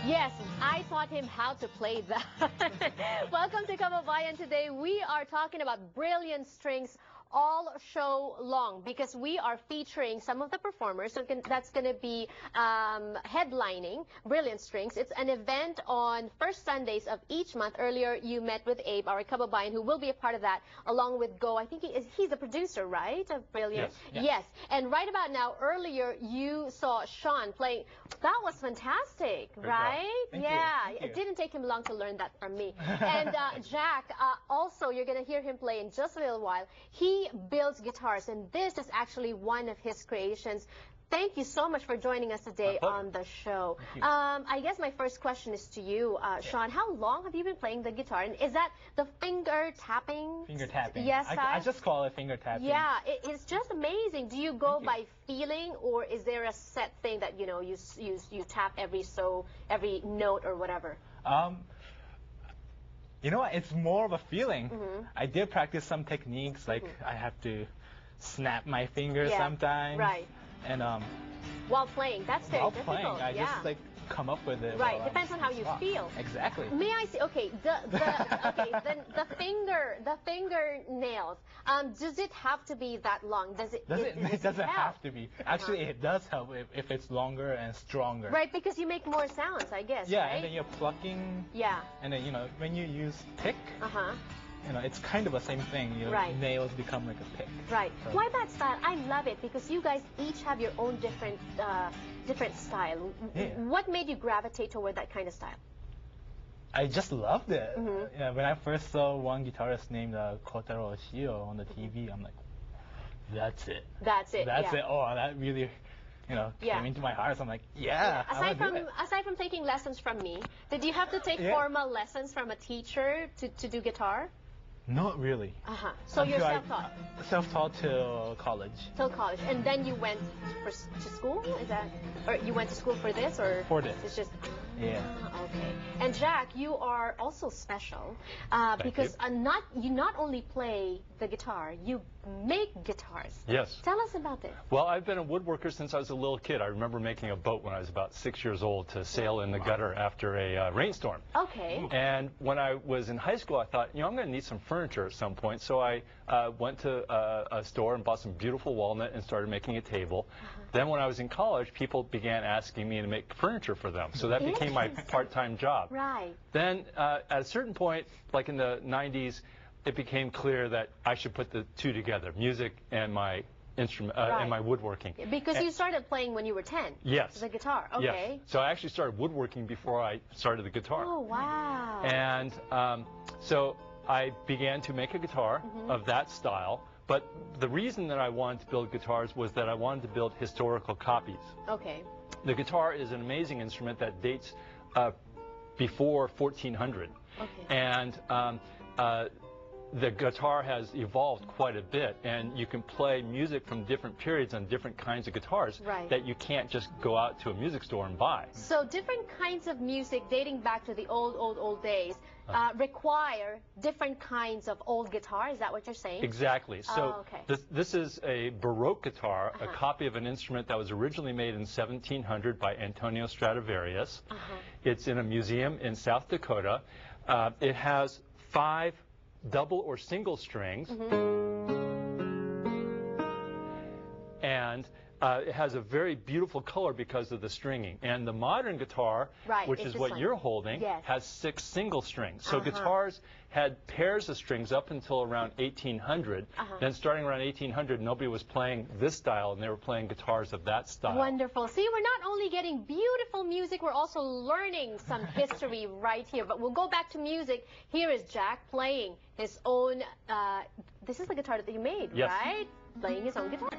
Yes, I taught him how to play that. Welcome to Kababayan. Today we are talking about brilliant strings all show long because we are featuring some of the performers that's going to be headlining Brilliant Strings. It's an event on first Sundays of each month. Earlier you met with Abe, our Kababayan, who will be a part of that, along with Go. I think he's the producer, right, of Brilliant? Yes. Yes. And right about now, earlier you saw Sean playing. That was fantastic, right? Thank yeah. you. It didn't take him long to learn that from me. And Jack, also you're going to hear him play in just a little while. He builds guitars, and this is actually one of his creations. Thank you so much for joining us today on the show. I guess my first question is to you, Sean. How long have you been playing the guitar? And is that the finger tapping? Finger tapping. Yes, I just call it finger tapping. Yeah, it's just amazing. Do you go by feeling, or is there a set thing that you tap every note or whatever? You know what? It's more of a feeling. I did practice some techniques, like I have to snap my fingers sometimes. Right. And while playing, that's very difficult. While playing, I just like come up with it. Right. Depends on how you feel. Exactly. May I see? Okay. The finger nails. Does it have to be that long? Does it? It doesn't have to be. Actually, it does help if it's longer and stronger. Right, because you make more sounds, I guess. Yeah, right? and then you're plucking. Yeah. And then when you use pick. It's kind of the same thing. Your nails become like a pick. Right. So. Why that style? I love it because you guys each have your own different style. Yeah. What made you gravitate toward that kind of style? I just loved it. Yeah, when I first saw one guitarist named Kotaro Shio on the TV, I'm like, that's it. That's it. That's it. Oh, that really. Came into my heart. So I'm like, Aside from taking lessons from me, did you have to take formal lessons from a teacher to do guitar? Not really. So you're self-taught? Self-taught till college. Till college. And then you went to school? Is that, or you went to school for this, or? For this. It's just. Yeah. Okay. And Jack, you are also special because you not only play the guitar, you make guitars. Yes. Tell us about this. Well, I've been a woodworker since I was a little kid. I remember making a boat when I was about 6 years old to sail in the gutter after a rainstorm. Okay. And when I was in high school, I thought, I'm going to need some furniture at some point. So I went to a store and bought some beautiful walnut and started making a table. Then when I was in college, people began asking me to make furniture for them. So that became my part-time job. Right. Then at a certain point, like in the 90s, it became clear that I should put the two together, music and my instrument and my woodworking. Because you started playing when you were 10. Yes. The guitar. Okay. Yes. So I actually started woodworking before I started the guitar. Oh, wow. And so I began to make a guitar of that style. But the reason that I wanted to build guitars was that I wanted to build historical copies. Okay. The guitar is an amazing instrument that dates before 1400. Okay. And the guitar has evolved quite a bit, and you can play music from different periods on different kinds of guitars that you can't just go out to a music store and buy. So different kinds of music dating back to the old days require different kinds of old guitar. Is that what you're saying? Exactly. So this is a Baroque guitar, a copy of an instrument that was originally made in 1700 by Antonio Stradivarius. It's in a museum in South Dakota. It has 5 double or single strings, and it has a very beautiful color because of the stringing. And the modern guitar, which is what you're holding, has 6 single strings. So guitars had pairs of strings up until around 1800. Then starting around 1800, nobody was playing this style, and they were playing guitars of that style. Wonderful. See, we're not only getting beautiful music, we're also learning some history right here. But we'll go back to music. Here is Jack playing his own, this is the guitar that you made, right? Playing his own guitar.